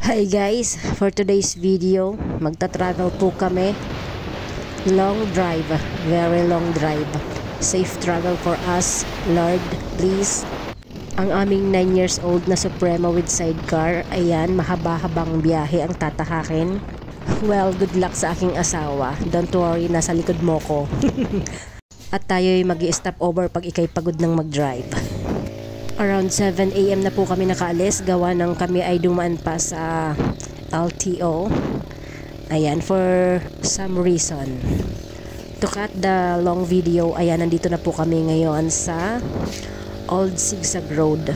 Hi guys, for today's video, magta-travel po kami. Long drive, very long drive. Safe travel for us, Lord, please. Ang aming 9 years old na Supremo with sidecar, ayan, mahaba-habang biyahe ang tatahakin. Well, good luck sa aking asawa. Don't worry, nasa likod mo ko. At tayo'y mag-i-stop over pag ikay pagod ng mag-drive. Around 7 AM na po kami nakaalis, gawa ng kami ay dumaan pa sa LTO. Ayan, for some reason. To cut the long video, ayan, nandito na po kami ngayon sa Old Sigsag Road,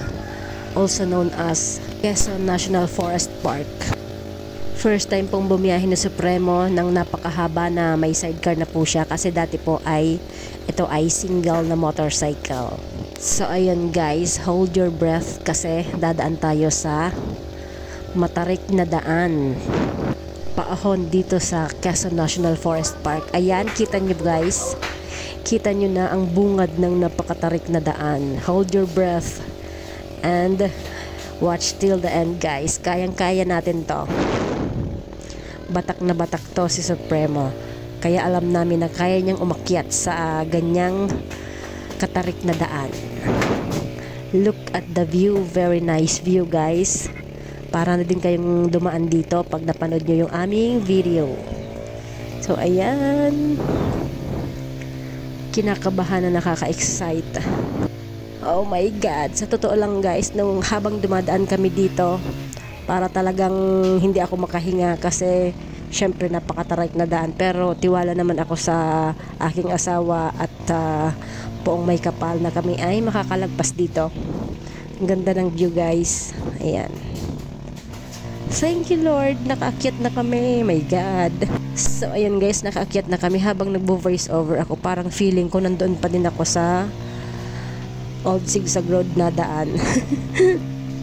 also known as Quezon National Forest Park. First time pong bumiyahe na Supremo ng napakahaba na may sidecar na po siya, kasi dati po ay ito ay single na motorcycle. So ayun guys, hold your breath kasi dadaan tayo sa matarik na daan paahon dito sa Quezon National Forest Park. Ayan, kita nyo guys, kita nyo na ang bungad ng napakatarik na daan. Hold your breath and watch till the end guys. Kayang-kaya natin to. Batak na batak to si Supremo, kaya alam namin na kaya niyang umakyat sa ganyang katarik na daan. Look at the view, very nice view guys. Para na din kayong dumaan dito pag napanood nyo yung aming video. So ayan, kinakabahan na, nakaka-excite. Oh my god, sa totoo lang guys, nung habang dumadaan kami dito, para talagang hindi ako makahinga kasi syempre napakatarik na daan, pero tiwala naman ako sa aking asawa at poong may kapal na kami ay makakalagpas dito. Ang ganda ng view guys. Ayan, thank you Lord, nakaakyat na kami. My God. So ayun guys, nakaakyat na kami. Habang nagbo-voice over ako, parang feeling ko nandoon pa din ako sa Old Sigsag Road na daan.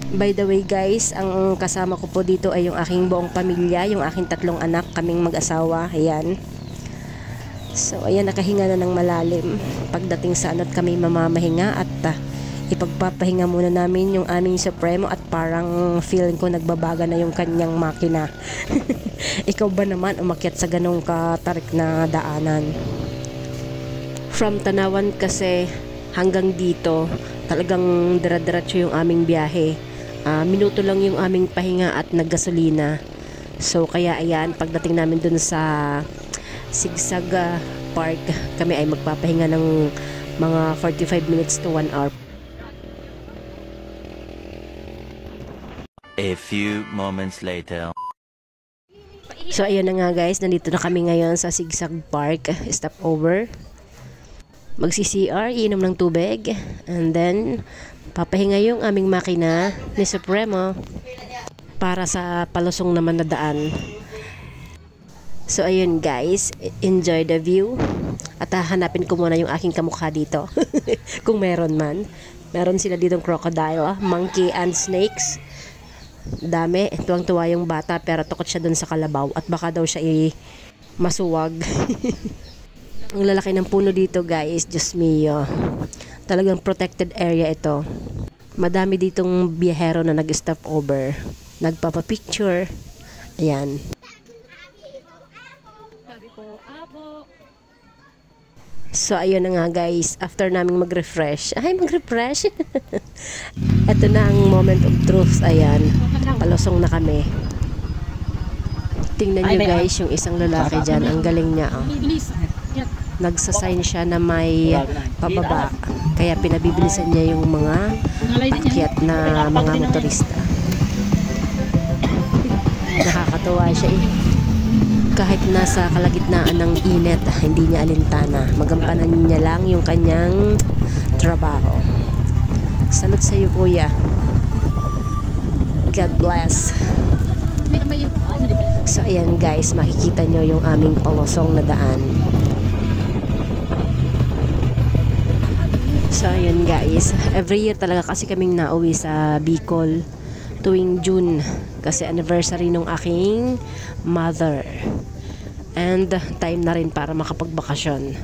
By the way guys, ang kasama ko po dito ay yung aking buong pamilya, yung aking 3 anak, kaming mag-asawa. Ayan. So ayan, nakahinga na ng malalim. Pagdating sa ano't kami mamamahinga at ipagpapahinga muna namin yung aming Supremo, at parang feeling ko nagbabaga na yung kanyang makina. Ikaw ba naman umakyat sa ganong katarik na daanan? From Tanawan kasi hanggang dito, talagang dire-diretso yung aming biyahe. Minuto lang yung aming pahinga at naggasolina. So kaya ayan, pagdating namin dun sa Sigsag Park, kami ay magpapahinga ng mga 45 minutes to 1 hour. A few moments later. So ayun na nga guys, nandito na kami ngayon sa Sigsag Park. Stop over, magsi-CR, iinom ng tubig, and then papahinga yung aming makina ni Supremo para sa palusong naman na daan. So ayun guys, enjoy the view. At hahanapin ko muna yung aking kamukha dito. Kung meron man. Meron sila ditong crocodile, monkey and snakes. Dami, tuwang-tuwa yung bata, pero takot siya dun sa kalabaw at baka daw siya masuwag. Ang lalaki ng puno dito guys, Diyos mio. Talagang protected area ito. Madami ditong biyahero na nag-stop over, nagpapapicture. Ayan. So ayun na nga guys, after naming mag-refresh. Ito na ang moment of truth. Ayan, palusong na kami. Tingnan nyo guys, yung isang lalaki dyan, ang galing niya. Nagsasign siya na may pababa, kaya pinabibilisan niya yung mga akyat na mga motorista. Nakakatuwa siya kahit nasa kalagitnaan ng init, hindi niya alintana. Magampanan niya lang yung kanyang trabaho. Salute sa iyo kuya. God bless. So ayan guys, makikita nyo yung aming palusong na daan. So ayan guys, every year talaga kasi kaming nauwi sa Bicol tuwing June, kasi anniversary nung aking mother. And time na rin para makapagbakasyon.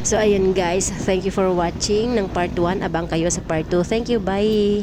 So ayun guys, thank you for watching ng part 1. Abang kayo sa part 2. Thank you, bye!